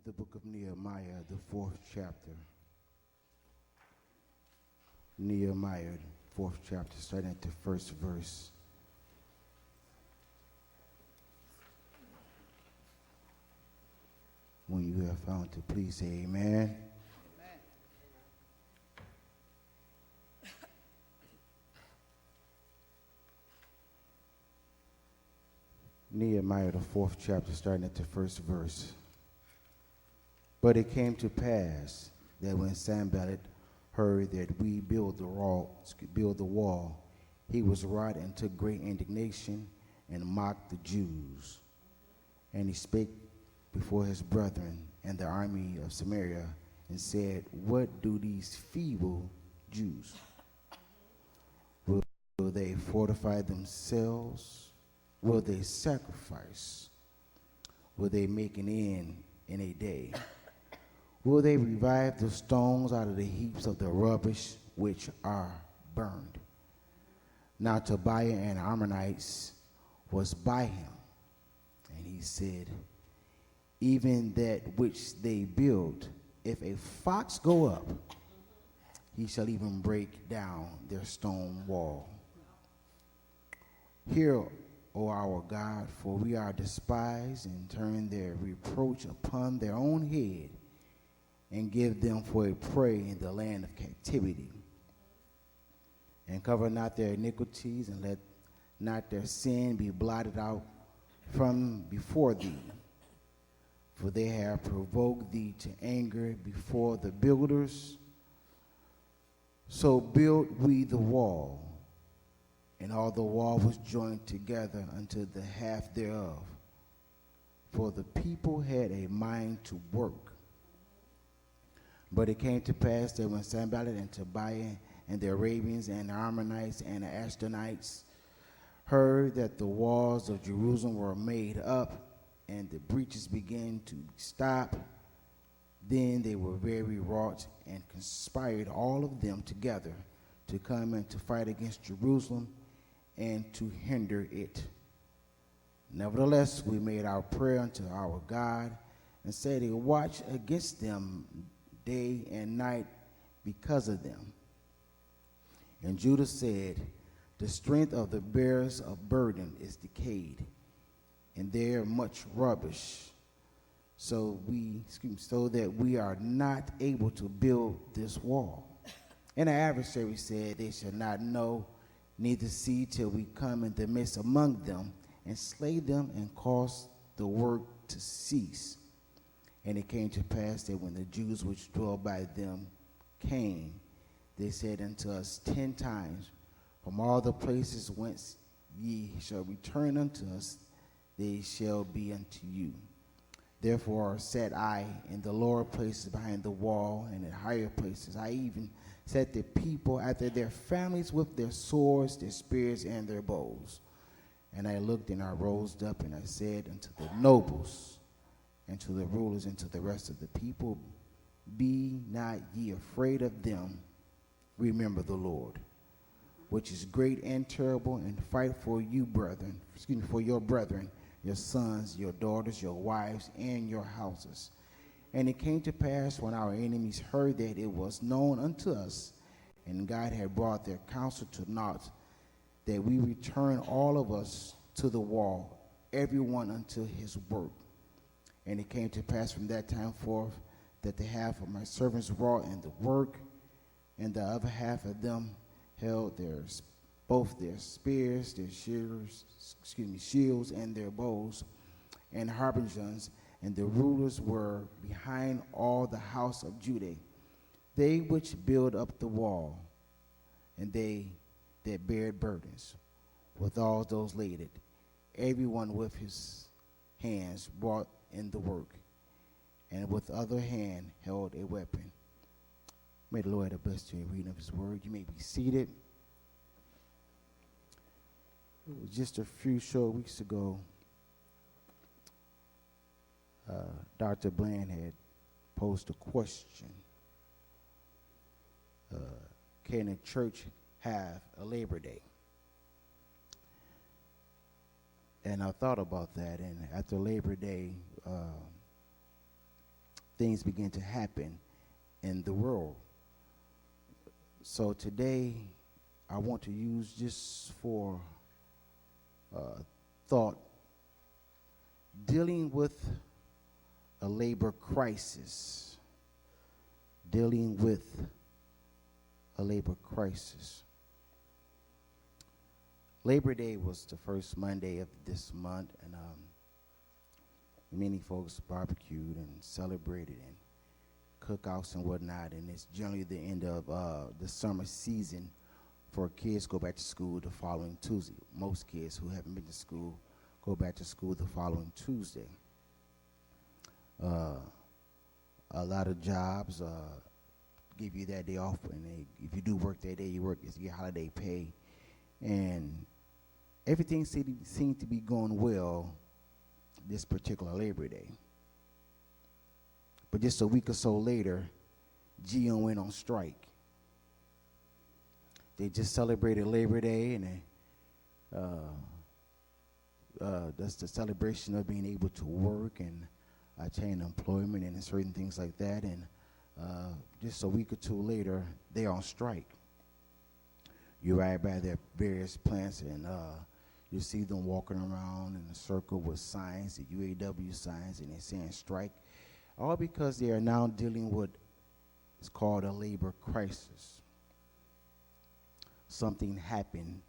at the book of Nehemiah, the fourth chapter. Nehemiah, fourth chapter, starting at the first verse. When you have found it, please say amen. Nehemiah, the fourth chapter, starting at the first verse. But it came to pass that when Sanballat heard that we build the wall, he was wroth and took great indignation and mocked the Jews. And he spake before his brethren and the army of Samaria and said, what do these feeble Jews? Will they fortify themselves? Will they sacrifice? Will they make an end in a day? Will they revive the stones out of the heaps of the rubbish which are burned? Now Tobiah and Ammonites was by him, and he said, even that which they build, if a fox go up, he shall even break down their stone wall. Hear, O our God, for we are despised, and turn their reproach upon their own head, and give them for a prey in the land of captivity. And cover not their iniquities, and let not their sin be blotted out from before thee. For they have provoked thee to anger before the builders. So built we the wall, and all the wall was joined together unto the half thereof. For the people had a mind to work. But it came to pass that when Sanballat and Tobiah and the Arabians and the Ammonites and the Ashdodites heard that the walls of Jerusalem were made up and the breaches began to stop, then they were very wroth and conspired all of them together to come and to fight against Jerusalem and to hinder it. Nevertheless, we made our prayer unto our God and said, a watch against them day and night because of them. And Judah said, the strength of the bearers of burden is decayed, and there much rubbish, so that we are not able to build this wall. And the adversary said, they shall not know, neither see till we come in the midst among them, and slay them, and cause the work to cease. And it came to pass that when the Jews which dwell by them came, they said unto us 10 times, from all the places whence ye shall return unto us, they shall be unto you. Therefore sat I in the lower places behind the wall, and in higher places. I even set the people after their families with their swords, their spears, and their bows. And I looked, and I rose up, and I said unto the nobles, and to the rulers, and to the rest of the people, be not ye afraid of them, remember the Lord, which is great and terrible, and fight for you, brethren, for your brethren, your sons, your daughters, your wives, and your houses. And it came to pass when our enemies heard that it was known unto us, and God had brought their counsel to naught, that we return all of us to the wall, every one unto his work. And it came to pass from that time forth that the half of my servants wrought in the work, and the other half of them held both their spears, their shields, and their bows, and harbingers, and the rulers were behind all the house of Judah, they which build up the wall, and they that bear burdens, with all those laid it, every one with his hands wrought in the work, and with other hand held a weapon. May the Lord have blessed you in reading of his word. You may be seated. It was just a few short weeks ago, Dr. Bland had posed a question. Can a church have a Labor Day? And I thought about that, and after Labor Day, things begin to happen in the world. So today, I want to use just for thought, dealing with a labor crisis. Dealing with a labor crisis. Labor Day was the first Monday of this month, and many folks barbecued and celebrated and cookouts and whatnot, and it's generally the end of the summer season for kids go back to school the following Tuesday. Most kids who haven't been to school go back to school the following Tuesday. A lot of jobs give you that day off, and if you do work that day, you get holiday pay, and everything seemed to be going well this particular Labor Day. But just a week or so later, GM went on strike. They just celebrated Labor Day, and that's the celebration of being able to work and attain employment and certain things like that. And just a week or two later, they're on strike. You ride by their various plants, and you see them walking around in a circle with signs, the UAW signs, and they're saying strike, all because they are now dealing with what's called a labor crisis. Something happened,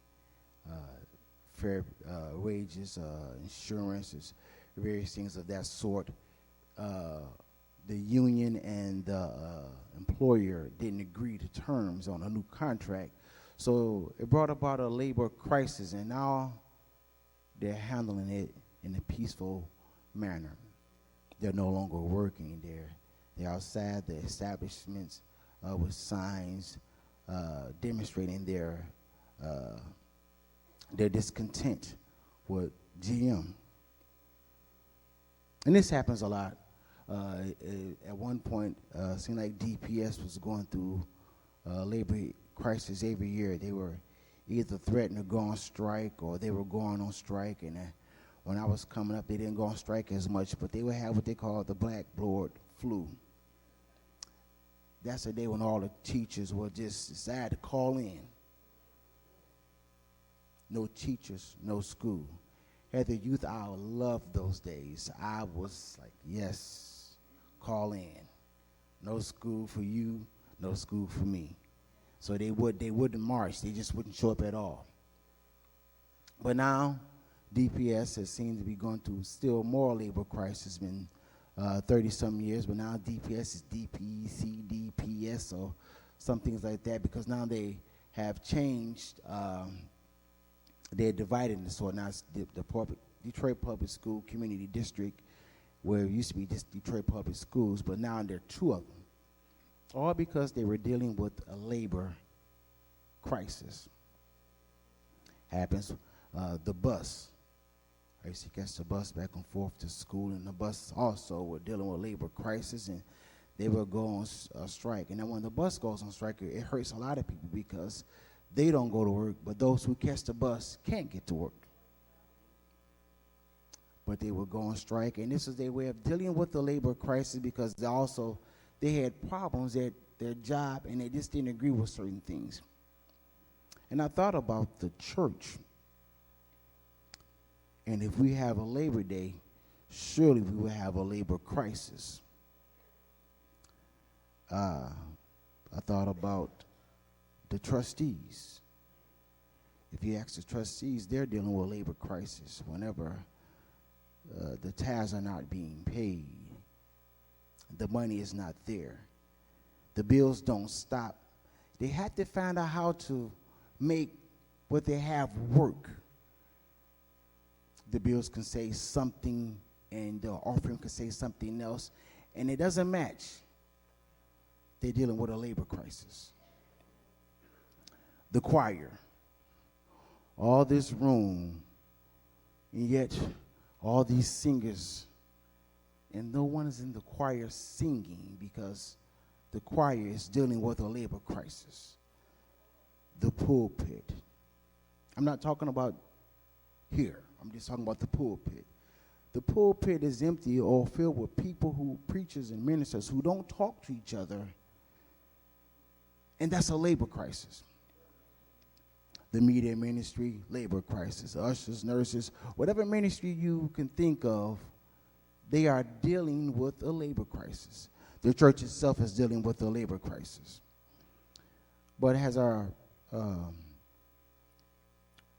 fair wages, insurances, various things of that sort. The union and the employer didn't agree to terms on a new contract, so it brought about a labor crisis, and now they're handling it in a peaceful manner. They're no longer working. They're outside the establishments with signs demonstrating their discontent with GM. And this happens a lot. At one point, it seemed like DPS was going through labor crisis every year. They were either threatened to go on strike, or they were going on strike. And when I was coming up, they didn't go on strike as much, but they would have what they call the blackboard flu. That's the day when all the teachers would just decide to call in. No teachers, no school. As a youth, I loved those days. I was like, yes, call in. No school for you, no school for me. So they wouldn't march. They just wouldn't show up at all. But now, DPS has seemed to be going through still more labor crisis. It's been 30-some years, but now DPS is DPS, or some things like that, because now they have changed. They're divided into sort. Now it's the Detroit Public School Community District, where it used to be just Detroit Public Schools, but now there are two of them. All because they were dealing with a labor crisis. Happens, the bus. I used to catch the bus back and forth to school, and the bus also were dealing with labor crisis, and they would go on strike. And then when the bus goes on strike, it hurts a lot of people because they don't go to work, but those who catch the bus can't get to work. But they would go on strike, and this is their way of dealing with the labor crisis, because they had problems at their job, and they just didn't agree with certain things. And I thought about the church. And if we have a Labor Day, surely we will have a labor crisis. I thought about the trustees. If you ask the trustees, they're dealing with a labor crisis whenever the tithes are not being paid. The money is not there. The bills don't stop. They have to find out how to make what they have work. The bills can say something, and the offering can say something else, and it doesn't match. They're dealing with a labor crisis. The choir. All this room, and yet all these singers, and no one is in the choir singing because the choir is dealing with a labor crisis. The pulpit. I'm not talking about here. I'm just talking about the pulpit. the pulpit is empty or filled with people who, preachers and ministers, who don't talk to each other, and that's a labor crisis. The media ministry, labor crisis. Ushers, nurses, whatever ministry you can think of, they are dealing with a labor crisis. The church itself is dealing with a labor crisis. But as our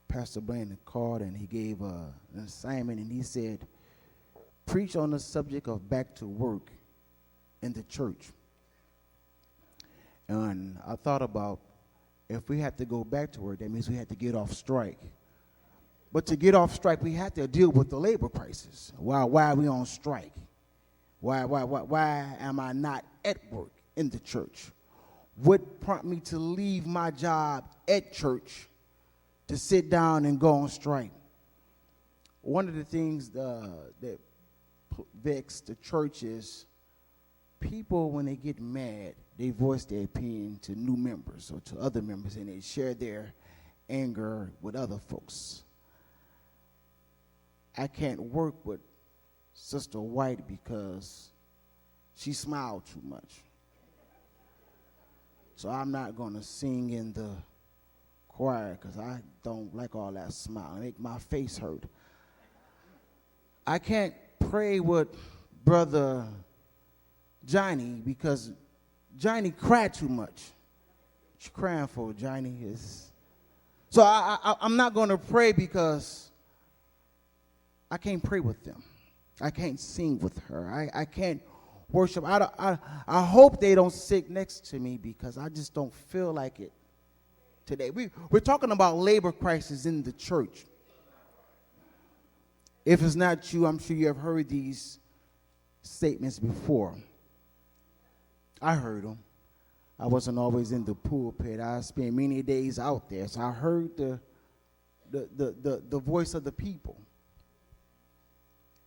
Pastor Blaine called and he gave an assignment, and he said, preach on the subject of back to work in the church. And I thought about, if we have to go back to work, that means we have to get off strike. But to get off strike, we have to deal with the labor crisis. Why are we on strike? Why am I not at work in the church? What prompted me to leave my job at church to sit down and go on strike? One of the things that vex the church is people, when they get mad, they voice their opinion to new members or to other members, and they share their anger with other folks. I can't work with Sister White because she smiled too much. So I'm not going to sing in the choir because I don't like all that smile. It make my face hurt. I can't pray with Brother Johnny because Johnny cried too much. What you crying for, Johnny? So I'm not going to pray because I can't pray with them. I can't sing with her. I can't worship. I hope they don't sit next to me because I just don't feel like it today. We're talking about labor crisis in the church. If it's not you, I'm sure you have heard these statements before. I heard them. I wasn't always in the pulpit. I spent many days out there, so I heard the voice of the people.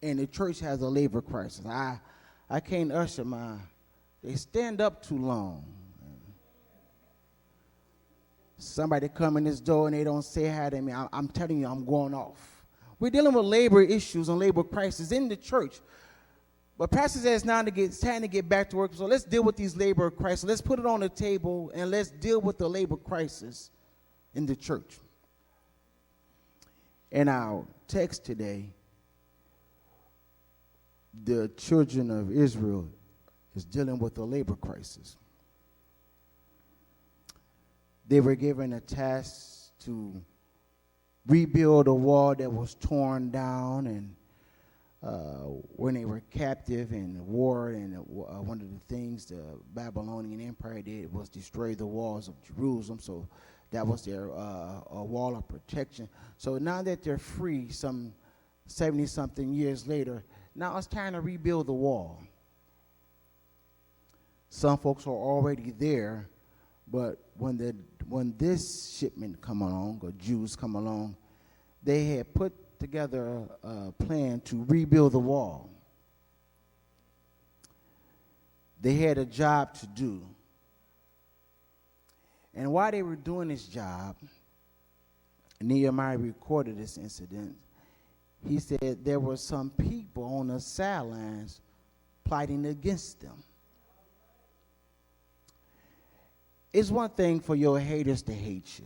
And the church has a labor crisis. I can't usher they stand up too long. Somebody come in this door and they don't say hi to me. I'm telling you, I'm going off. We're dealing with labor issues and labor crisis in the church. But Pastor says now it's time to get back to work. So let's deal with these labor crises. Let's put it on the table and let's deal with the labor crisis in the church. In our text today, the children of Israel is dealing with a labor crisis. They were given a task to rebuild a wall that was torn down, and when they were captive in war, and one of the things the Babylonian Empire did was destroy the walls of Jerusalem, so that was their a wall of protection. So now that they're free, some 70-something years later, now it's time to rebuild the wall. Some folks are already there, but when this shipment come along, or Jews come along, they had put together a plan to rebuild the wall. They had a job to do. And while they were doing this job, Nehemiah recorded this incident. He said there were some people on the sidelines plotting against them. It's one thing for your haters to hate you,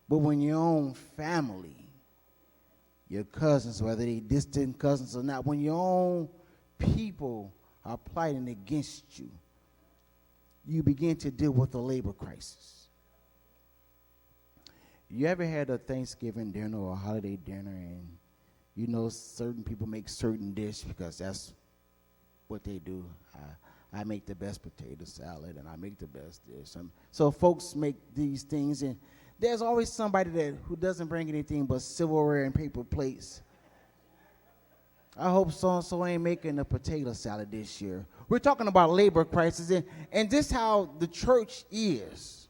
but when your own family, your cousins, whether they distant cousins or not, when your own people are plotting against you, you begin to deal with a labor crisis. You ever had a Thanksgiving dinner or a holiday dinner, and you know certain people make certain dish because that's what they do? I make the best potato salad, and I make the best dish. So folks make these things, and there's always somebody who doesn't bring anything but silverware and paper plates. I hope so-and-so ain't making a potato salad this year. We're talking about labor crisis, and this is how the church is.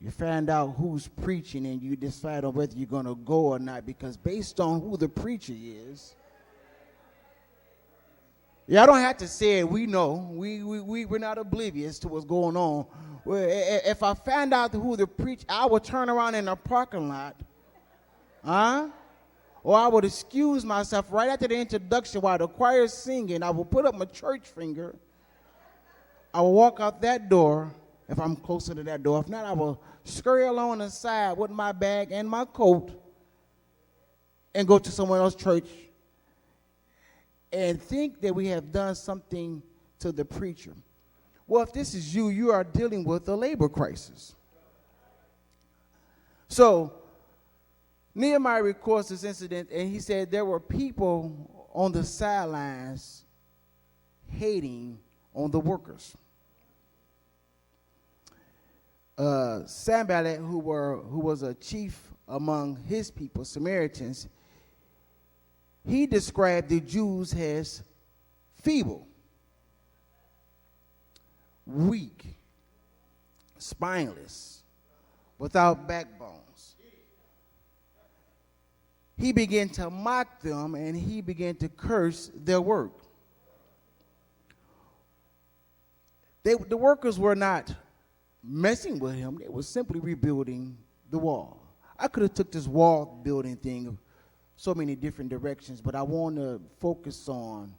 You find out who's preaching, and you decide on whether you're going to go or not, because based on who the preacher is. Yeah, I don't have to say it. We know. We're not oblivious to what's going on. If I find out who the preacher, I will turn around in the parking lot. or I would excuse myself right after the introduction while the choir is singing. I will put up my church finger. I will walk out that door if I'm closer to that door. If not, I will scurry along the side with my bag and my coat and go to someone else's church and think that we have done something to the preacher. Well, if this is you, you are dealing with a labor crisis. So Nehemiah records this incident, and he said there were people on the sidelines hating on the workers. Sanballat, who was a chief among his people, Samaritans, he described the Jews as feeble, weak, spineless, without backbones. He began to mock them, and he began to curse their work. The workers were not messing with him. They were simply rebuilding the wall. I could have took this wall building thing so many different directions, but I want to focus on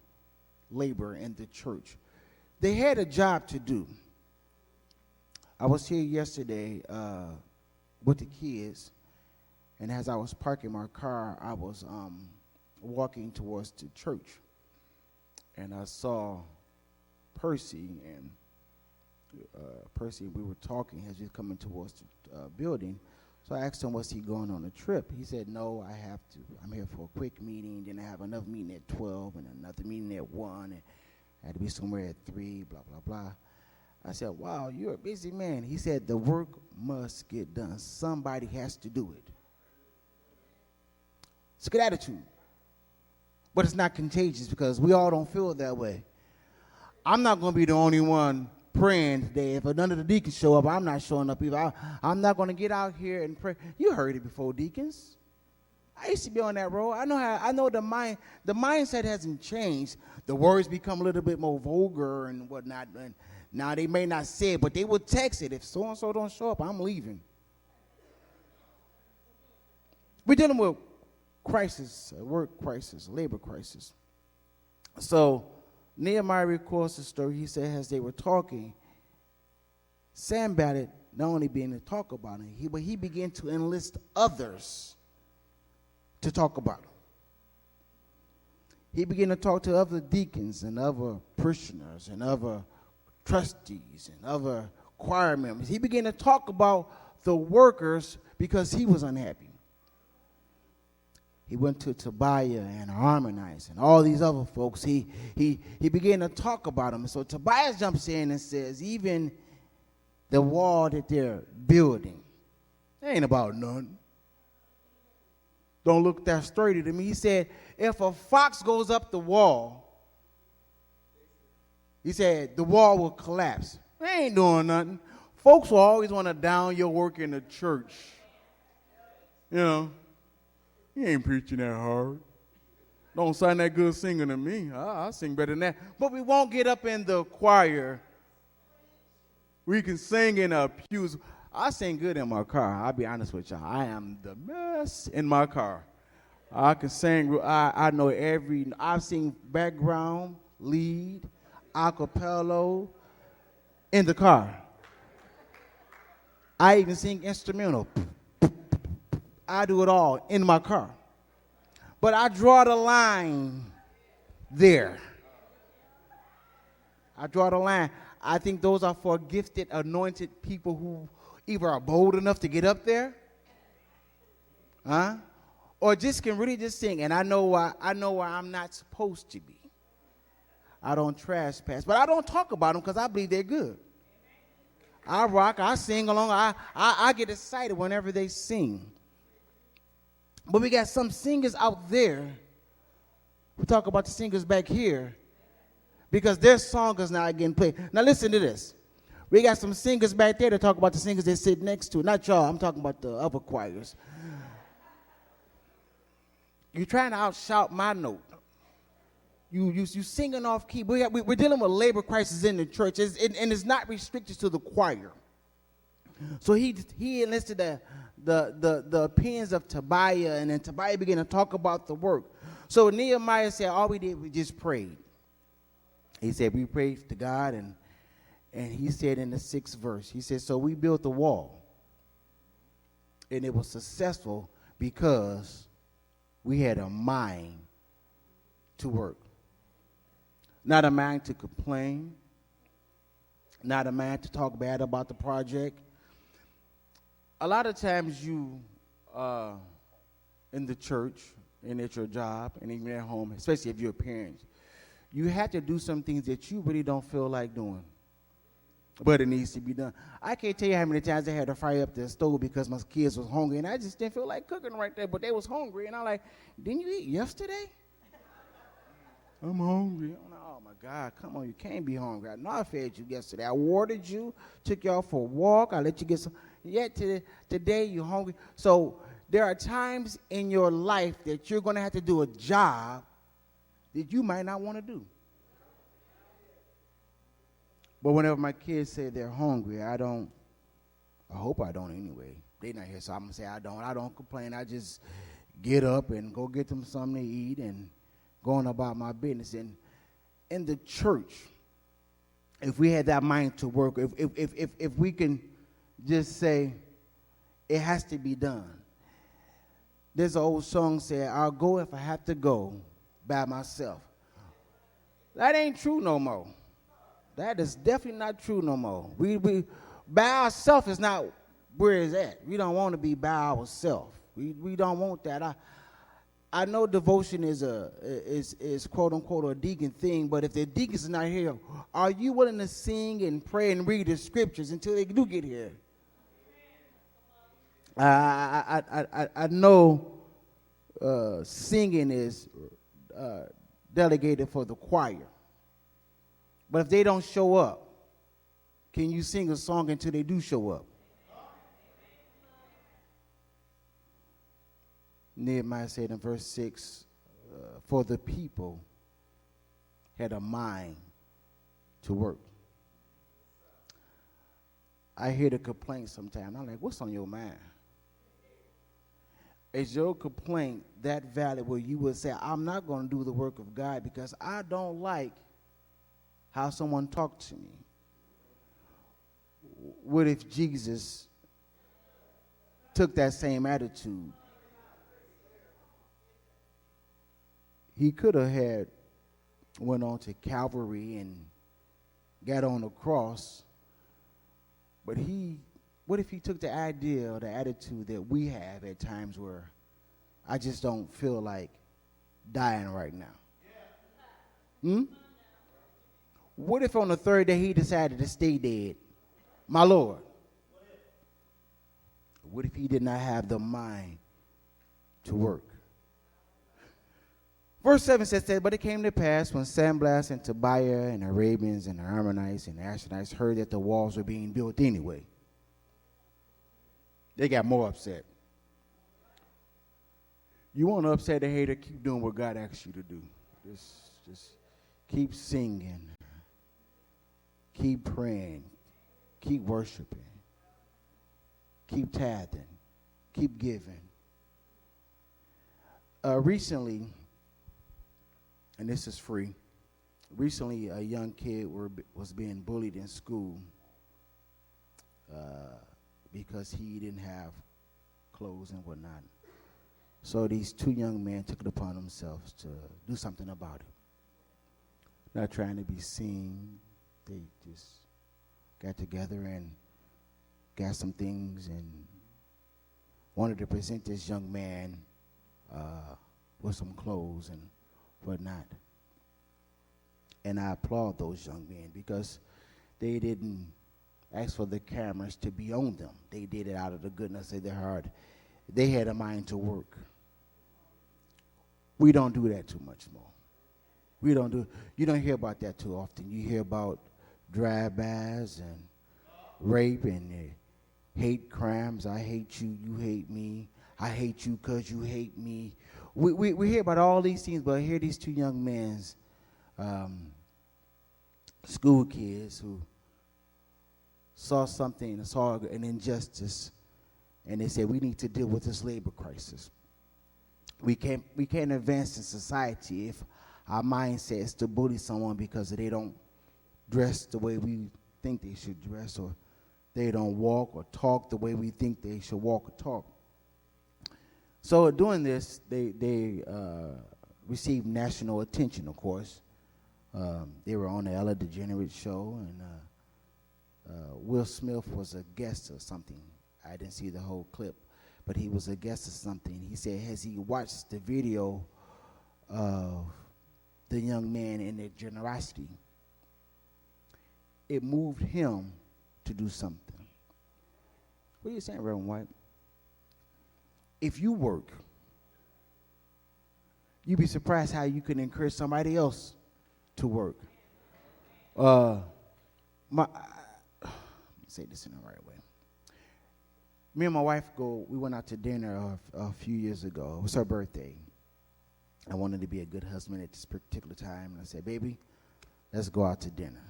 labor in the church. They had a job to do. I was here yesterday with the kids, and as I was parking my car, I was walking towards the church, and I saw Percy, and we were talking as we were coming towards the building. So I asked him, was he going on a trip? He said, no, I'm here for a quick meeting, then I have another meeting at 12 and another meeting at 1, and I had to be somewhere at 3, blah, blah, blah. I said, wow, you're a busy man. He said, the work must get done. Somebody has to do it. It's a good attitude, but it's not contagious because we all don't feel that way. I'm not going to be the only one praying today. If none of the deacons show up, I'm not showing up either. I'm not going to get out here and pray. You heard it before, deacons. I used to be on that road. I know the mindset hasn't changed. The words become a little bit more vulgar and whatnot. And now they may not say it, but they will text it. If so-and-so don't show up, I'm leaving. We're dealing with crisis, a work crisis, a labor crisis. So Nehemiah records the story. He said as they were talking, Sanballat not only began to talk about it, but he began to enlist others to talk about it. He began to talk to other deacons and other parishioners and other trustees and other choir members. He began to talk about the workers because he was unhappy. He went to Tobiah and Harmonize and all these other folks. He began to talk about them. So Tobiah jumps in and says, even the wall that they're building, it ain't about nothing. Don't look that sturdy to me. He said, if a fox goes up the wall, he said, the wall will collapse. They ain't doing nothing. Folks will always want to down your work in the church. You know. He ain't preaching that hard. Don't sound that good singing to me. I sing better than that. But we won't get up in the choir. We can sing in a pews. I sing good in my car. I'll be honest with y'all. I am the mess in my car. I can sing. I know I've seen background, lead, a cappella in the car. I even sing instrumental. I do it all in my car. But I draw the line there. I draw the line. I think those are for gifted, anointed people who either are bold enough to get up there, or just can really just sing. And I know where I'm not supposed to be. I don't trespass, but I don't talk about them because I believe they're good. I rock, I sing along, I get excited whenever they sing. But we got some singers out there. We talk about the singers back here because their song is not getting played. Now listen to this. We got some singers back there to talk about the singers they sit next to. Not y'all, I'm talking about the other choirs. You're trying to outshout my note. You singing off key. We're dealing with labor crisis in the church, and it's not restricted to the choir. So he enlisted the opinions of Tobiah, and then Tobiah began to talk about the work. So Nehemiah said, all we did, we just prayed. He said, we prayed to God, and he said in the 6th verse, he said, so we built the wall, and it was successful because we had a mind to work. Not a mind to complain, not a mind to talk bad about the project. A lot of times you, in the church, and at your job, and even at home, especially if you're a parent, you have to do some things that you really don't feel like doing, but it needs to be done. I can't tell you how many times I had to fire up the stove because my kids was hungry, and I just didn't feel like cooking right there, but they was hungry, and I'm like, didn't you eat yesterday? I'm hungry. I'm like, oh, my God, come on, you can't be hungry. I know I fed you yesterday. I watered you, took you out for a walk. I let you get some. Yet today you're hungry. So there are times in your life that you're going to have to do a job that you might not want to do. But whenever my kids say they're hungry, I hope I don't anyway. They're not here, so I'm going to say I don't complain. I just get up and go get them something to eat and going about my business. And in the church, if we had that mind to work, if we can just say it has to be done. There's an old song said, I'll go if I have to go by myself. That ain't true no more. That is definitely not true no more. We by ourselves is not where it's at. We don't want to be by ourselves. We don't want that. I know devotion is quote unquote a deacon thing, but if the deacons are not here, are you willing to sing and pray and read the scriptures until they do get here? I know singing is delegated for the choir, but if they don't show up, can you sing a song until they do show up? Nehemiah said in verse 6, for the people had a mind to work. I hear the complaint sometimes. I'm like, what's on your mind? Is your complaint that valid where you would say, I'm not going to do the work of God because I don't like how someone talked to me? What if Jesus took that same attitude? He could have went on to Calvary and got on the cross, but what if he took the idea or the attitude that we have at times where I just don't feel like dying right now? What if on the third day he decided to stay dead? My Lord. What if he did not have the mind to work? Verse 7 says that, but it came to pass when Sanballat and Tobiah and the Arabians and the Ammonites and the Ashdodites heard that the walls were being built anyway, they got more upset. You want to upset a hater, keep doing what God asks you to do. Just keep singing, keep praying, keep worshiping, keep tithing, keep giving. Recently, and this is free, recently a young kid was being bullied in school because he didn't have clothes and whatnot. So these two young men took it upon themselves to do something about it. Not trying to be seen, they just got together and got some things and wanted to present this young man with some clothes and whatnot. And I applaud those young men because they didn't ask for the cameras to be on them. They did it out of the goodness of their heart. They had a mind to work. We don't do that too much more. You don't hear about that too often. You hear about drive-bys and rape and hate crimes. I hate you, you hate me. I hate you because you hate me. We hear about all these things, but here these two young men, school kids who saw something, saw an injustice, and they said we need to deal with this labor crisis. We can't advance in society if our mindset is to bully someone because they don't dress the way we think they should dress, or they don't walk or talk the way we think they should walk or talk. So doing this, they received national attention, of course. They were on the Ellen DeGeneres show, and Will Smith was a guest or something. I didn't see the whole clip, but he was a guest or something. He said, as he watched the video of the young man and their generosity, it moved him to do something. What are you saying, Reverend White? If you work, you'd be surprised how you can encourage somebody else to work. Let me say this in the right way. Me and my wife we went out to dinner a few years ago. It was her birthday. I wanted to be a good husband at this particular time. And I said, baby, let's go out to dinner.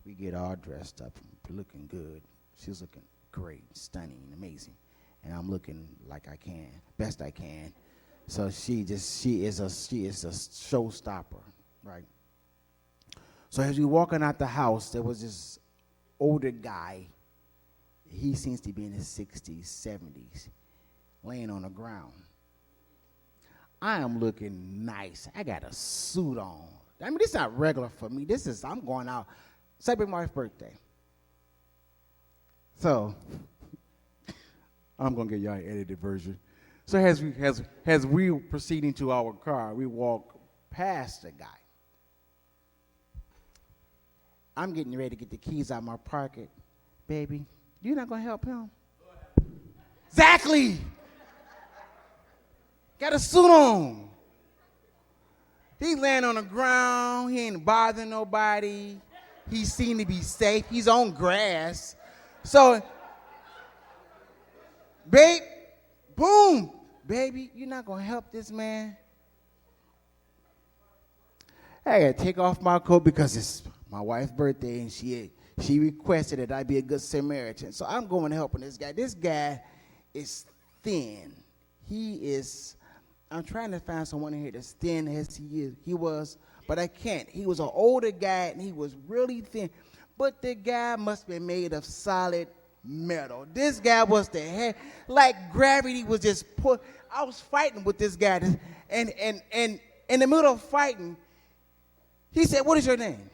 We get all dressed up, looking good. She was looking great, stunning, amazing. And I'm looking like I can, best I can. So she is a showstopper, right? So as we walking out the house, there was this older guy. He seems to be in his 60s, 70s, laying on the ground. I am looking nice. I got a suit on. I mean, this is not regular for me. I'm going out. Celebrate my wife's birthday. So I'm going to give y'all an edited version. So as we were proceeding to our car, we walk past the guy. I'm getting ready to get the keys out of my pocket. Baby, you're not going to help him? Exactly. Got a suit on. He's laying on the ground. He ain't bothering nobody. He seemed to be safe. He's on grass. So, babe, boom. Baby, you're not going to help this man? I got to take off my coat because it's my wife's birthday, and she requested that I be a good Samaritan. So I'm going to help this guy. This guy is thin. I'm trying to find someone in here that's thin as he was, but I can't. He was an older guy, and he was really thin. But the guy must be made of solid metal. This guy was the head, like gravity was just put. I was fighting with this guy, and in the middle of fighting, he said, "What is your name?"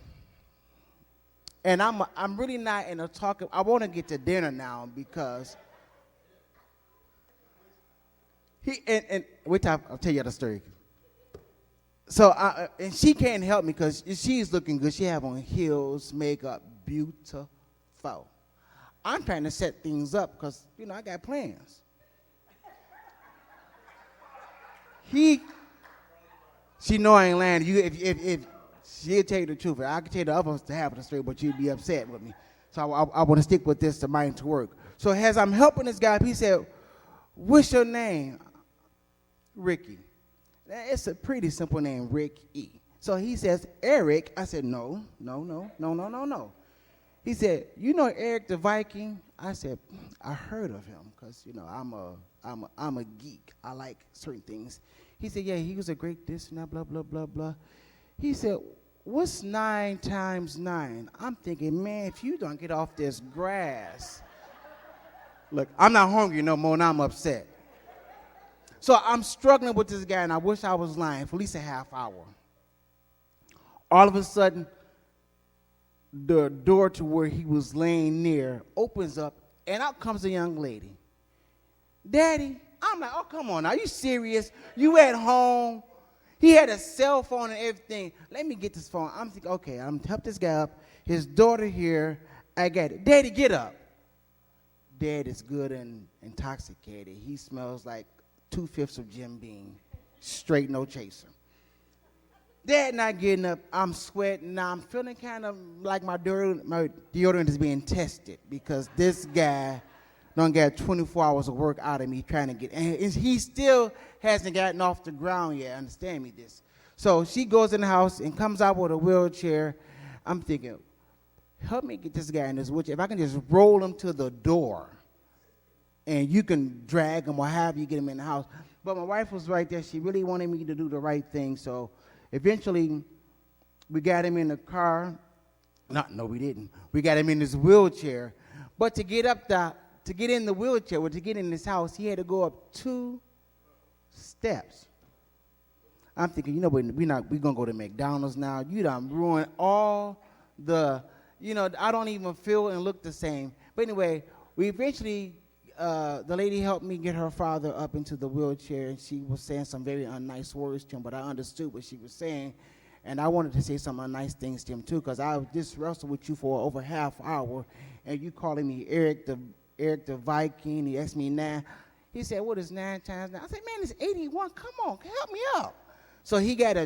And I'm really not in a talk. I want to get to dinner now because wait till I'll tell you the story. So and she can't help me because she's looking good. She have on heels, makeup, beautiful. I'm trying to set things up because I got plans. She know I ain't lying. If she'll tell you the truth. I can tell you the other half of the story, but you'd be upset with me. So I want to stick with this to mind to work. So as I'm helping this guy, he said, "What's your name?" Ricky. It's a pretty simple name, Ricky. So he says, "Eric." I said, No. He said, "You know Eric the Viking?" I said, "I heard of him because I'm a geek. I like certain things." He said, "Yeah, he was a great this and that, blah blah blah blah." He said, "What's 9 times 9? I'm thinking, man, if you don't get off this grass. Look, I'm not hungry no more, and I'm upset. So I'm struggling with this guy, and I wish I was lying for at least a half hour. All of a sudden, the door to where he was laying near opens up, and out comes a young lady. "Daddy," I'm like, "Oh, come on, are you serious? You at home?" He had a cell phone and everything. Let me get this phone. I'm thinking, okay, I'm help this guy up. His daughter here, I got it. "Daddy, get up." Dad is good and intoxicated. He smells like 2/5 of Jim Beam, straight no chaser. Dad not getting up. I'm sweating. Now I'm feeling kind of like my deodorant is being tested because this guy don't get 24 hours of work out of me trying to get, and he still hasn't gotten off the ground yet. Understand me this. So she goes in the house and comes out with a wheelchair. I'm thinking, help me get this guy in this wheelchair. If I can just roll him to the door and you can drag them or have you get them in the house. But my wife was right there. She really wanted me to do the right thing. So eventually we got him in the car. No, we didn't. We got him in his wheelchair. But to get in the wheelchair, or to get in this house, he had to go up 2 steps. I'm thinking, you know, we're going to go to McDonald's now. You done ruined all the, you know, I don't even feel and look the same. But anyway, we eventually, the lady helped me get her father up into the wheelchair, and she was saying some very unnice words to him, but I understood what she was saying. And I wanted to say some nice things to him, too, because I just wrestled with you for over half hour, and you calling me Eric the Viking. He asked me 9. He said, what is 9 times 9? I said, man, it's 81. Come on, help me out. So he had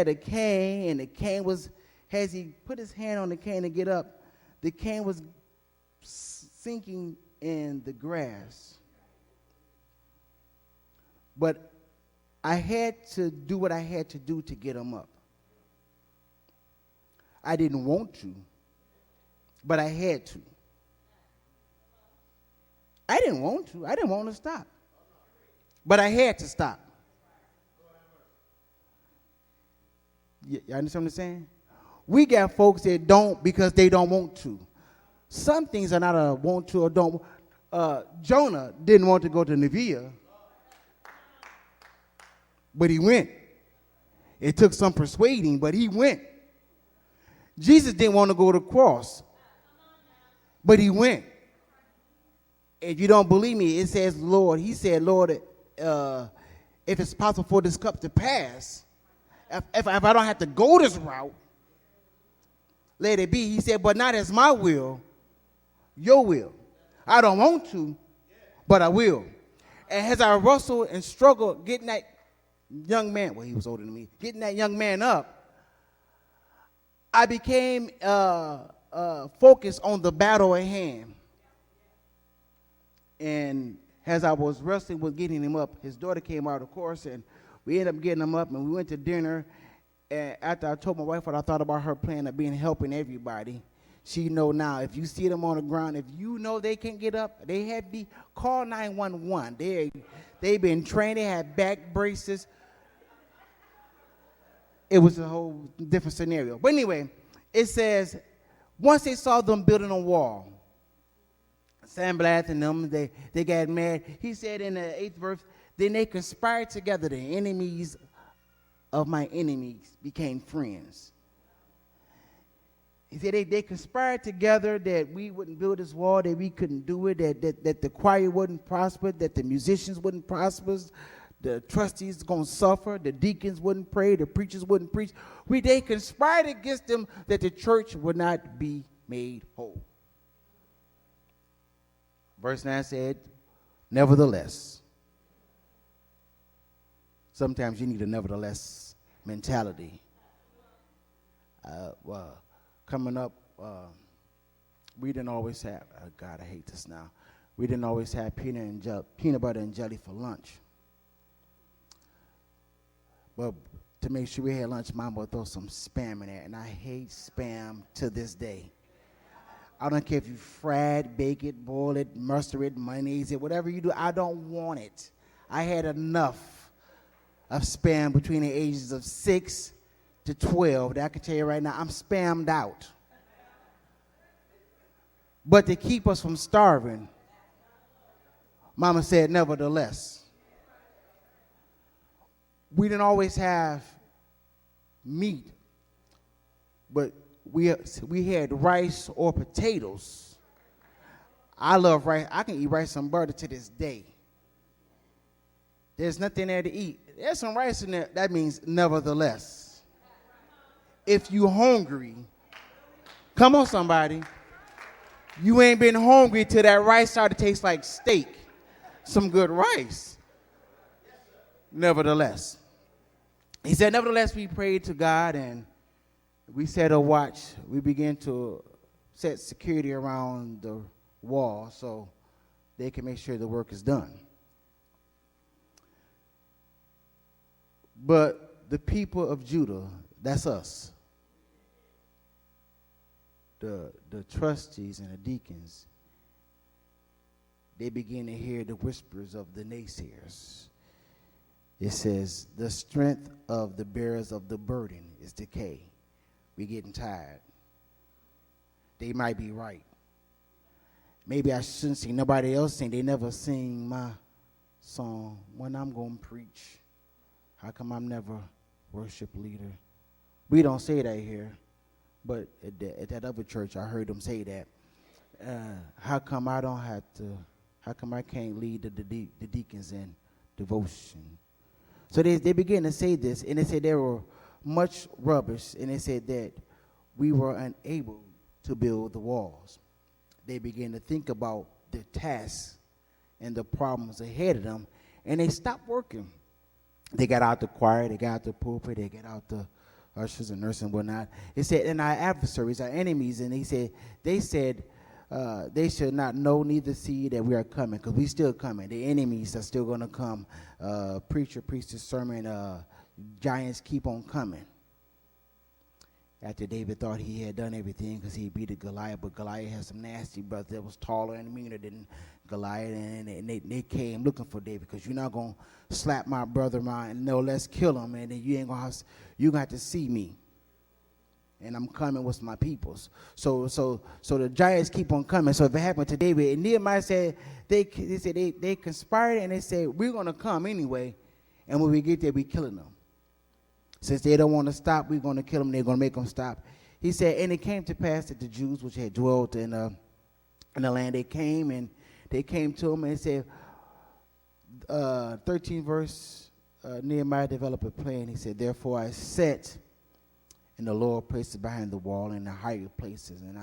a cane, and the cane was, as he put his hand on the cane to get up, the cane was sinking in the grass. But I had to do what I had to do to get him up. I didn't want to, but I had to. I didn't want to. I didn't want to stop. But I had to stop. You understand what I'm saying? We got folks that don't because they don't want to. Some things are not a want to or don't. Jonah didn't want to go to Nineveh, but he went. It took some persuading, but he went. Jesus didn't want to go to the cross, but he went. If you don't believe me, it says, Lord, he said, Lord, if it's possible for this cup to pass, if I don't have to go this route, let it be. He said, but not as my will, your will. I don't want to, but I will. And as I wrestled and struggled getting that young man, well, he was older than me, getting that young man up, I became focused on the battle at hand. And as I was wrestling with getting him up, his daughter came out, of course, and we ended up getting him up, and we went to dinner. And after I told my wife what I thought about her plan of being helping everybody, she know now, if you see them on the ground, if you know they can't get up, they had to be, call 911. They've been trained, they had back braces. It was a whole different scenario. But anyway, it says, once they saw them building a wall, Sanballat and them, they got mad. He said in the 8th verse, then they conspired together. The enemies of my enemies became friends. He said they conspired together that we wouldn't build this wall, that we couldn't do it, that the choir wouldn't prosper, that the musicians wouldn't prosper, the trustees going to suffer, the deacons wouldn't pray, the preachers wouldn't preach. They conspired against them that the church would not be made whole. Verse 9 said, nevertheless. Sometimes you need a nevertheless mentality. Coming up, we didn't always have, God, I hate this now. We didn't always have peanut butter and jelly for lunch. But to make sure we had lunch, Mom would throw some Spam in there, and I hate Spam to this day. I don't care if you fry it, bake it, boil it, mustard it, mayonnaise it, whatever you do, I don't want it. I had enough of Spam between the ages of 6 to 12 that I can tell you right now, I'm spammed out. But to keep us from starving, Mama said, nevertheless. We didn't always have meat, but we had rice or potatoes. I love rice. I can eat rice and butter to this day. There's nothing there to eat. There's some rice in there. That means nevertheless. If you hungry, come on somebody. You ain't been hungry till that rice started to taste like steak. Some good rice. Nevertheless. He said, nevertheless, we prayed to God and we set a watch. We began to set security around the wall so they can make sure the work is done. But the people of Judah, that's us, the trustees and the deacons, they begin to hear the whispers of the naysayers. It says, the strength of the bearers of the burden is decay. We're getting tired. They might be right. Maybe I shouldn't sing. Nobody else sing. They never sing my song when I'm going to preach. How come I'm never worship leader? We don't say that here, but at that other church, I heard them say that. How come I don't have to, how come I can't lead the deacons in devotion? So they began to say this, and they said there were much rubbish, and they said that we were unable to build the walls. They began to think about the tasks and the problems ahead of them, and they stopped working. They got out the choir, they got out the pulpit, they got out the ushers and nurses and whatnot. It said, and our adversaries, our enemies, and they said they should not know neither see that we are coming, because we still coming. The enemies are still going to come. Preacher preached his sermon, giants keep on coming. After David thought he had done everything because he beat Goliath, but Goliath had some nasty brothers that was taller and meaner than Goliath, and they came looking for David, because you're not going to slap my brother mine. No, let's kill him, and then you're going to have to see me. And I'm coming with my peoples. So the giants keep on coming. So if it happened to David, and Nehemiah said, they conspired, and they said, we're going to come anyway, and when we get there, we're killing them. Since they don't want to stop, we're going to kill them. They're going to make them stop. He said, and it came to pass that the Jews which had dwelt in the land, they came to him and said, 13th verse, Nehemiah developed a plan. He said, therefore I set in the lower places behind the wall and the higher places, and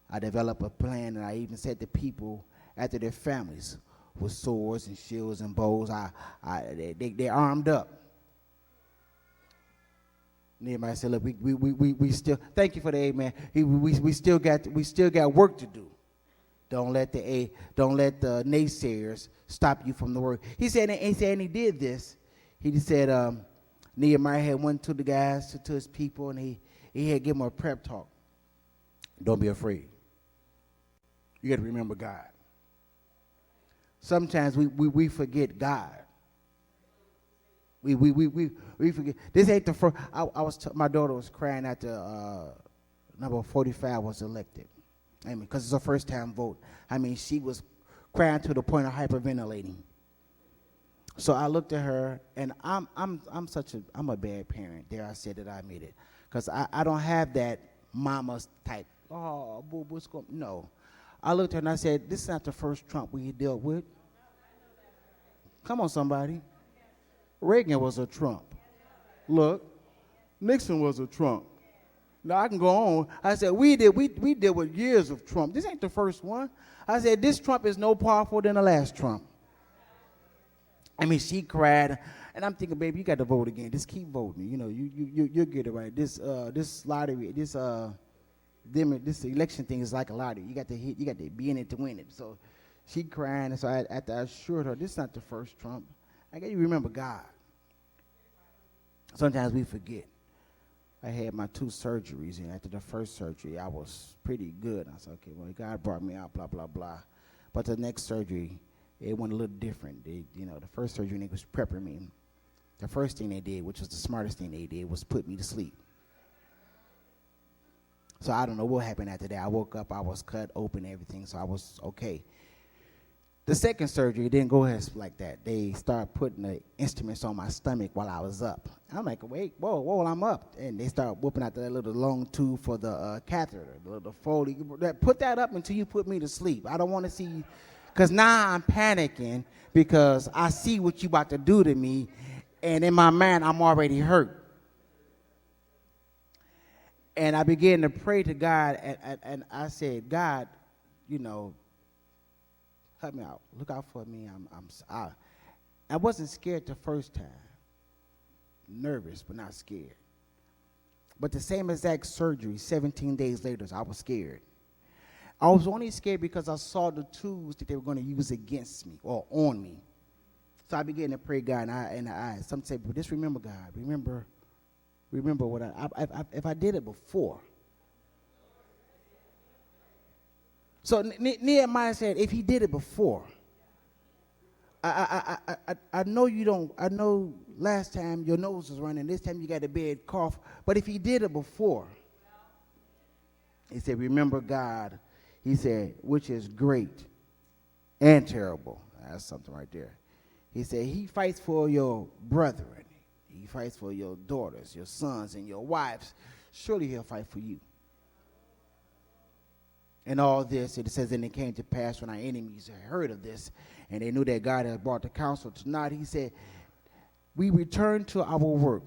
I developed a plan, and I even set the people after their families with swords and shields and bows. They armed up. Nehemiah said, look, we still, thank you for the amen. We still got work to do. Don't let the naysayers stop you from the work. He said, and he did this. He said, Nehemiah had went to the guys, to his people, and he had given them a prep talk. Don't be afraid. You got to remember God. Sometimes we forget God. We forget. This ain't the first. My daughter was crying after number 45 was elected. I mean, because it's her first time vote. I mean, she was crying to the point of hyperventilating. So I looked at her, and I'm a bad parent. There, I said that I made it, because I don't have that mama's type. Oh, boo, what's going? No, I looked at her and I said, this is not the first Trump we dealt with. Come on, somebody. Reagan was a Trump. Look, Nixon was a Trump. Now I can go on. I said, we deal with years of Trump. This ain't the first one. I said, this Trump is no powerful than the last Trump. I mean, she cried, and I'm thinking, baby, you got to vote again. Just keep voting. You know, you'll get it right. This lottery, this election thing is like a lottery. You got to be in it to win it. So she crying, and so after I assured her, this is not the first Trump. I got you remember God. Sometimes we forget. I had my 2 surgeries, and after the first surgery, I was pretty good. I said, okay, well, God brought me out, blah, blah, blah. But the next surgery, it went a little different. The first surgery, they was prepping me. The first thing they did, which was the smartest thing they did, was put me to sleep. So I don't know what happened after that. I woke up, I was cut open, everything, so I was okay. The second surgery didn't go like that. They started putting the instruments on my stomach while I was up. I'm like, wait, whoa, I'm up. And they start whooping out that little long tube for the catheter, the little Foley. Put that up until you put me to sleep. I don't want to see you. Because now I'm panicking because I see what you about to do to me, and in my mind, I'm already hurt. And I began to pray to God, and I said, God, help me out. Look out for me. I wasn't scared the first time. Nervous, but not scared. But the same exact surgery, 17 days later, I was scared. I was only scared because I saw the tools that they were going to use against me or on me. So I began to pray, God, and I some say, but just remember, God, remember what if I did it before. So Nehemiah said, if he did it before, I know you don't. I know last time your nose was running. This time you got a bad cough. But if he did it before, he said, remember God. He said, which is great and terrible. That's something right there. He said, he fights for your brethren. He fights for your daughters, your sons, and your wives. Surely he'll fight for you. And all this, it says, and it came to pass when our enemies heard of this, and they knew that God had brought the counsel to naught. He said, we returned to our work,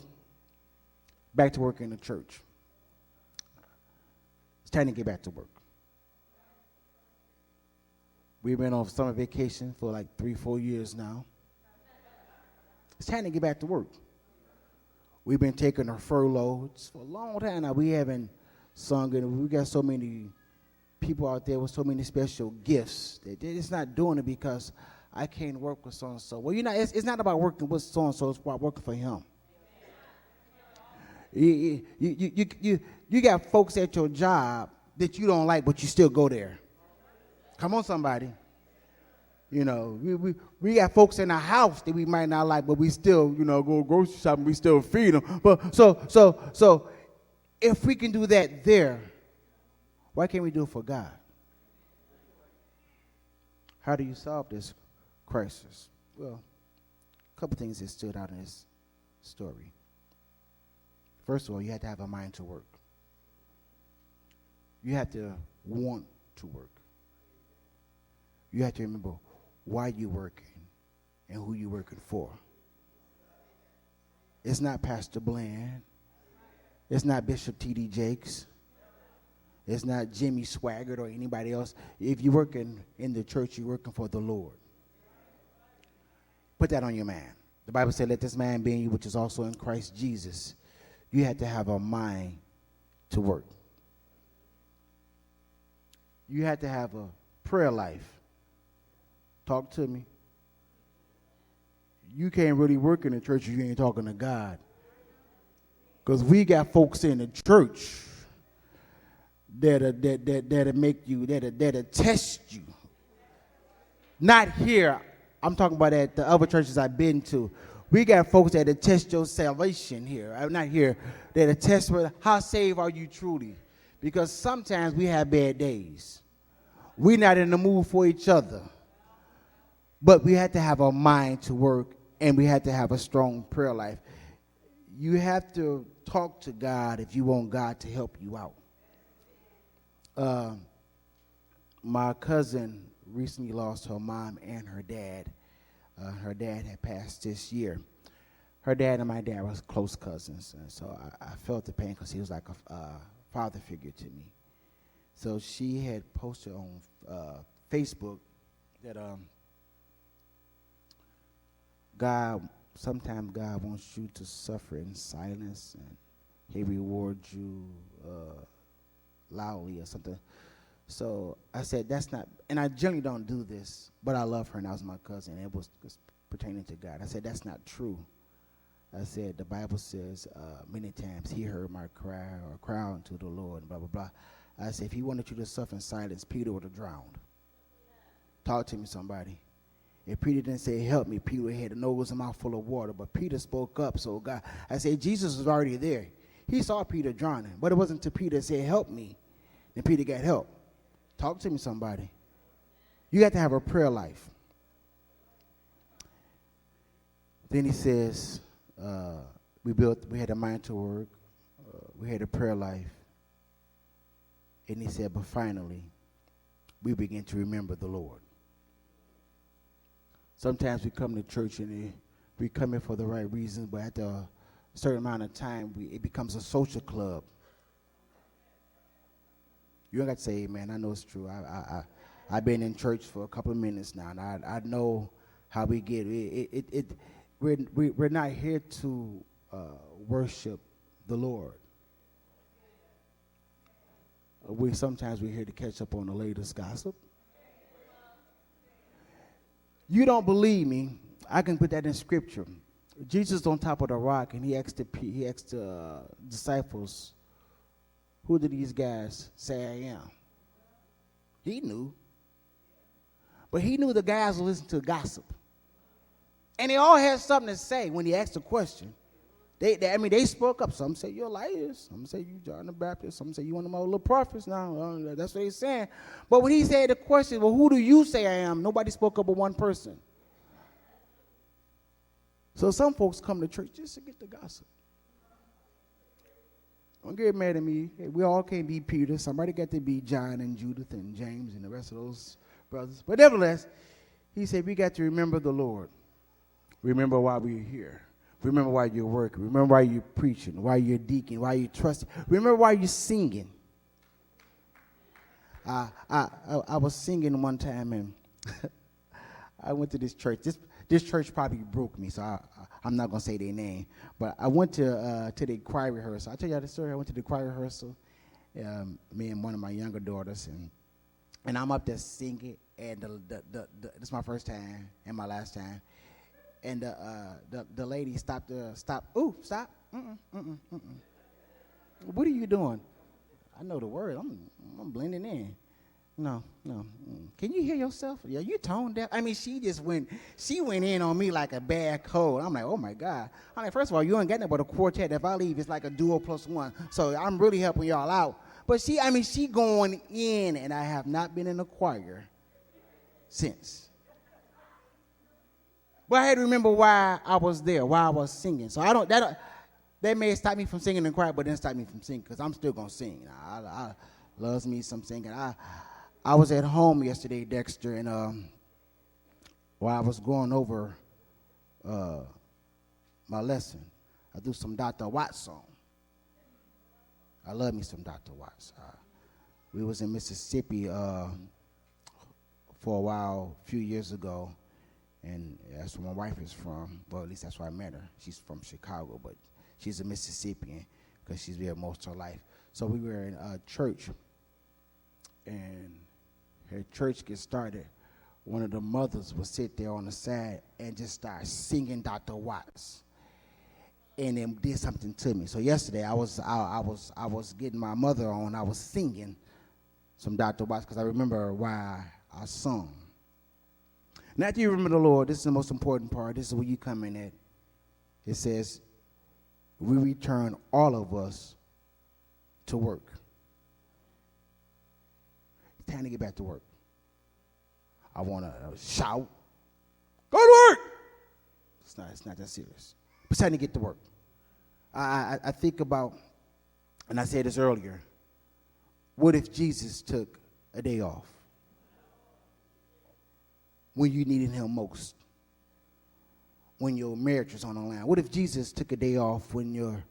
back to work in the church. It's time to get back to work. We've been on summer vacation for like 3-4 years now. It's time to get back to work. We've been taking our furloughs for a long time now. We haven't sung, and we got so many people out there with so many special gifts that they're just not doing it because I can't work with so-and-so. Well, it's not about working with so-and-so. It's about working for him. You got folks at your job that you don't like, but you still go there. Come on, somebody. You know, we got folks in our house that we might not like, but we still, go grocery shopping. We still feed them. But so if we can do that there, why can't we do it for God? How do you solve this crisis? Well, a couple things that stood out in this story. First of all, you have to have a mind to work. You have to want to work. You have to remember why you're working and who you're working for. It's not Pastor Bland. It's not Bishop T.D. Jakes. It's not Jimmy Swaggart or anybody else. If you're working in the church, you're working for the Lord. Put that on your mind. The Bible said, let this man be in you, which is also in Christ Jesus. You have to have a mind to work. You have to have a prayer life. Talk to me. You can't really work in the church if you ain't talking to God. Because we got folks in the church that'll make you, that'll test you. Not here. I'm talking about at the other churches I've been to. We got folks that'll test your salvation here. I'm not here. That'll test how saved are you truly. Because sometimes we have bad days. We're not in the mood for each other. But we have to have a mind to work, and we have to have a strong prayer life. You have to talk to God if you want God to help you out. My cousin recently lost her mom and her dad. Her dad had passed this year. Her dad and my dad were close cousins, and so I felt the pain because he was like a father figure to me. So she had posted on Facebook that sometimes God wants you to suffer in silence, and he rewards you loudly or something. So I said, that's not, and I generally don't do this, but I love her, and that was my cousin, and it was pertaining to God. I said, that's not true. I said, the Bible says many times he heard my cry or cry unto the Lord, and blah, blah, blah. I said, if he wanted you to suffer in silence, Peter would have drowned. Talk to me, somebody. If Peter didn't say, help me, Peter had a nose and mouth full of water. But Peter spoke up, so God, I said, Jesus was already there. He saw Peter drowning, but it wasn't until Peter said, help me, then Peter got help. Talk to me, somebody. You got to have a prayer life. Then he says, we had a mind to work, we had a prayer life. And he said, but finally, we begin to remember the Lord. Sometimes we come to church and we come here for the right reasons, but after a certain amount of time, it becomes a social club. You don't got to say amen. I know it's true. I've been in church for a couple of minutes now, and I know how we get it. We're not here to worship the Lord. Sometimes we're here to catch up on the latest gossip. You don't believe me? I can put that in scripture. Jesus on top of the rock, and he asked the disciples, who do these guys say I am? He knew. But he knew the guys would listen to gossip. And they all had something to say when he asked the question. They spoke up. Some say you're Elias. Some say you John the Baptist. Some say you one of my little prophets. Now, that's what he's saying. But when he said the question, well, who do you say I am? Nobody spoke up but one person. So some folks come to church just to get the gossip. Don't get mad at me. Hey, we all can't be Peter. Somebody got to be John and Judith and James and the rest of those brothers. But nevertheless, he said we got to remember the Lord. Remember why we're here. Remember why you're working. Remember why you're preaching, why you're deacon, why you're trusting. Remember why you're singing. I was singing one time, and I went to this church. This church probably broke me, so I'm not going to say their name. But I went to the choir rehearsal. I tell you the story. I went to the choir rehearsal, me and one of my younger daughters, and I'm up there singing, and this is my first time and my last time. And the lady stopped. Ooh, stop. What are you doing? I know the word. I'm blending in. No. Can you hear yourself? Yeah, you toned deaf. I mean, she went in on me like a bad cold. I'm like, oh my God. I'm like, first of all, you ain't got nothing but a quartet. If I leave, it's like a duo plus one. So I'm really helping y'all out. But she going in, and I have not been in a choir since. But I had to remember why I was there, why I was singing. So that may stop me from singing in choir, but didn't stop me from singing, because I'm still gonna sing. I loves me some singing. I was at home yesterday, Dexter, and while I was going over my lesson, I do some Dr. Watts song. I love me some Dr. Watts. We was in Mississippi for a while, a few years ago. And that's where my wife is from. Well, at least that's where I met her. She's from Chicago, but she's a Mississippian because she's been here most of her life. So we were in a church, and her church gets started. One of the mothers would sit there on the side and just start singing Dr. Watts, and it did something to me. So yesterday I was getting my mother on. I was singing some Dr. Watts because I remember why I sung. And after you remember the Lord, this is the most important part. This is where you come in at. It says, we return all of us to work. It's time to get back to work. I want to shout, go to work. It's not that serious. It's time to get to work. I think about, and I said this earlier, what if Jesus took a day off when you needed him most, when your marriage was on the line? What if Jesus took a day off when your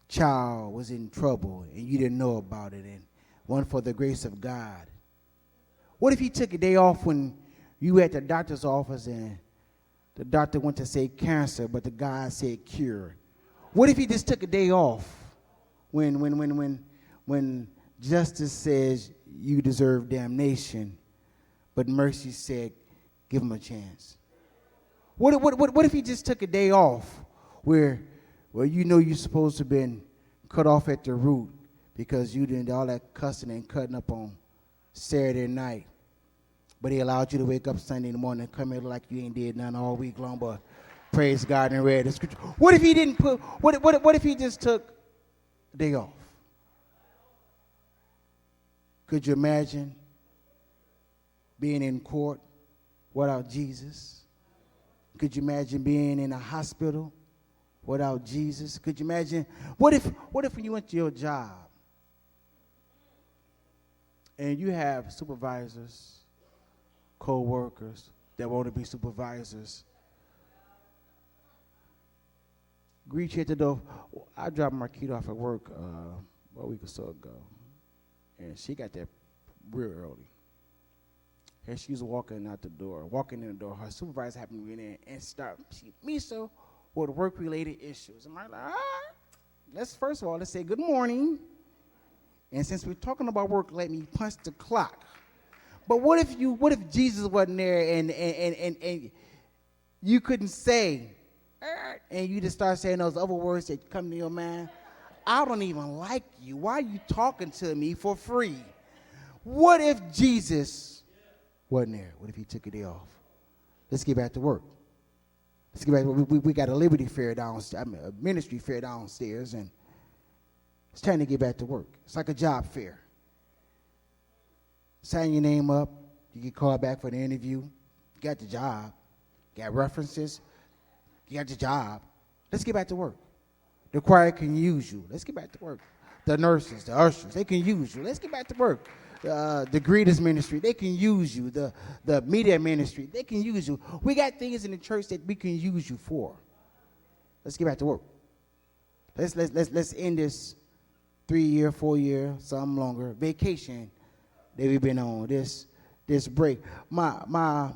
child was in trouble and you didn't know about it and one for the grace of God? What if he took a day off when you were at the doctor's office and the doctor went to say cancer, but the guy said cure? What if he just took a day off when justice says you deserve damnation, but mercy said, give him a chance? What if he just took a day off where you know you're supposed to have been cut off at the root because you did all that cussing and cutting up on Saturday night, but he allowed you to wake up Sunday morning and come here like you ain't did nothing all week long, but praise God and read the scripture? What if he didn't what if he just took a day off? Could you imagine being in court without Jesus? Could you imagine being in a hospital without Jesus? Could you imagine, what if when you went to your job and you have supervisors, co-workers that want to be supervisors, greet you at the door? I dropped my kid off at work a week or so ago, and she got there real early. And she was walking in the door. Her supervisor happened to be in there and start Miso with work-related issues. And I'm like, first of all, let's say good morning. And since we're talking about work, let me punch the clock. But what if Jesus wasn't there and you couldn't say, and you just start saying those other words that come to your mind? I don't even like you. Why are you talking to me for free? What if Jesus wasn't there? What if he took a day off? Let's get back to work. Let's get back. We got a Liberty Fair downstairs, a ministry fair downstairs, and it's time to get back to work. It's like a job fair. Sign your name up. You get called back for the interview. You got the job. You got references. You got the job. Let's get back to work. The choir can use you. Let's get back to work. The nurses, the ushers, they can use you. Let's get back to work. The greeters ministry, they can use you. The media ministry, they can use you. We got things in the church that we can use you for. Let's get back to work. Let's end this 3-year, 4-year, some longer vacation that we've been on, this break. I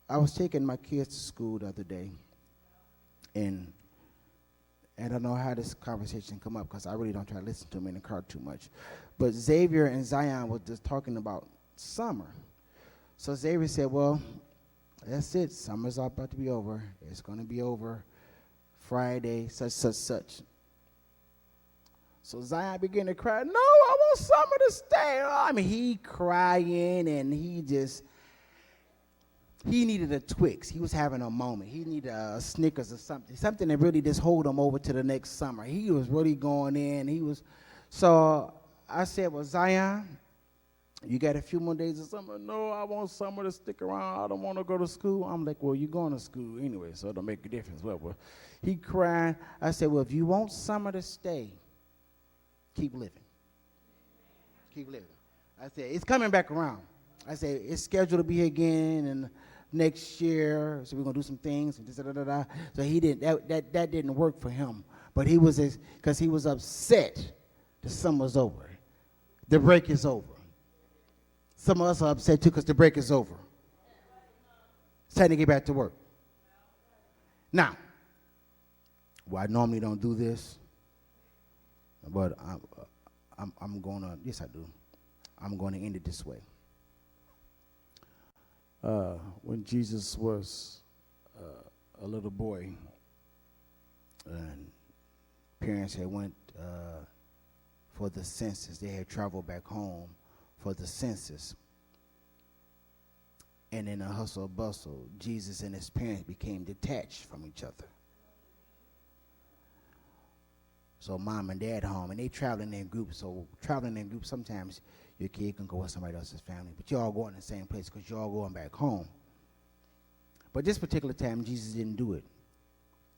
was taking my kids to school the other day, and I don't know how this conversation come up because I really don't try to listen to them in the car too much. But Xavier and Zion was just talking about summer. So Xavier said, well, that's it. Summer's about to be over. It's going to be over Friday, such. So Zion began to cry, no, I want summer to stay. I mean, he crying, and he needed a Twix. He was having a moment. He needed a Snickers or something that really just hold him over to the next summer. He was really going in. So I said, well, Zion, you got a few more days of summer? No, I want summer to stick around. I don't want to go to school. I'm like, well, you're going to school anyway, so it don't make a difference. Well, he cried. I said, well, if you want summer to stay, keep living. Keep living. I said, it's coming back around. I said, it's scheduled to be here again and next year, so we're going to do some things. And so he didn't, that didn't work for him. But he was, because he was upset the summer's over. The break is over. Some of us are upset too because the break is over. It's time to get back to work. Now, well, I normally don't do this, but I'm going to, yes I do. I'm going to end it this way. When Jesus was a little boy, and parents had went for the census, they had traveled back home for the census, and in a hustle and bustle, Jesus and his parents became detached from each other. So mom and dad home, and they traveling in groups. So traveling in groups, sometimes your kid can go with somebody else's family, but you all going in the same place because you all going back home. But this particular time, Jesus didn't do it.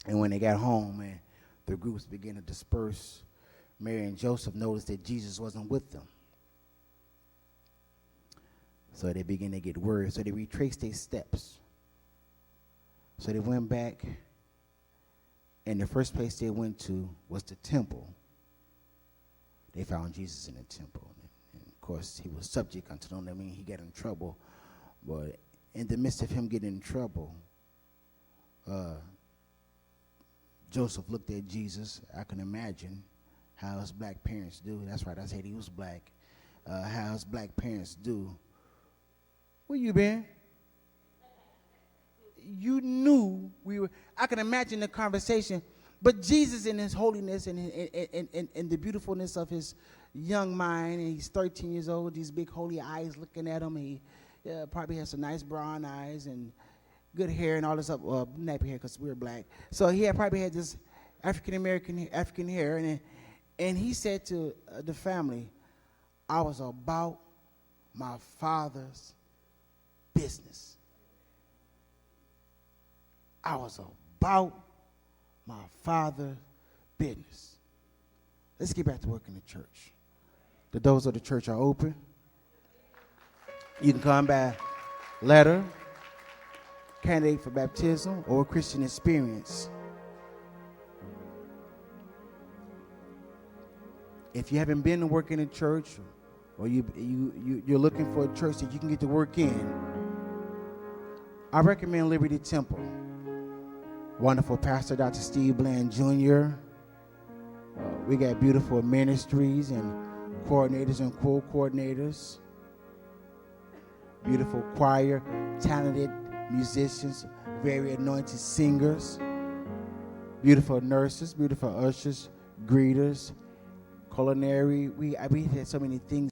And when they got home and the groups began to disperse, Mary and Joseph noticed that Jesus wasn't with them. So they began to get worried. So they retraced their steps. So they went back, and the first place they went to was the temple. They found Jesus in the temple. And of course, he was subject unto them. I mean, he got in trouble. But in the midst of him getting in trouble, Joseph looked at Jesus. I can imagine how his black parents do. That's right, I said he was black. How his black parents do. Where you been? You knew we were. I can imagine the conversation. But Jesus in his holiness and the beautifulness of his young mind, and he's 13 years old, these big holy eyes looking at him. He probably has some nice brown eyes and good hair and all this stuff. Well, nappy hair because we're black. So he probably had this African hair. And he said to the family, I was about my father's business. I was about my father's business. Let's get back to work in the church. The doors of the church are open. You can come by letter, candidate for baptism, or Christian experience. If you haven't been to work in a church, or you're looking for a church that you can get to work in, I recommend Liberty Temple. Wonderful pastor, Dr. Steve Bland Jr. We got beautiful ministries and coordinators and co-coordinators. Beautiful choir, talented musicians, very anointed singers. Beautiful nurses, beautiful ushers, greeters, culinary. We had so many things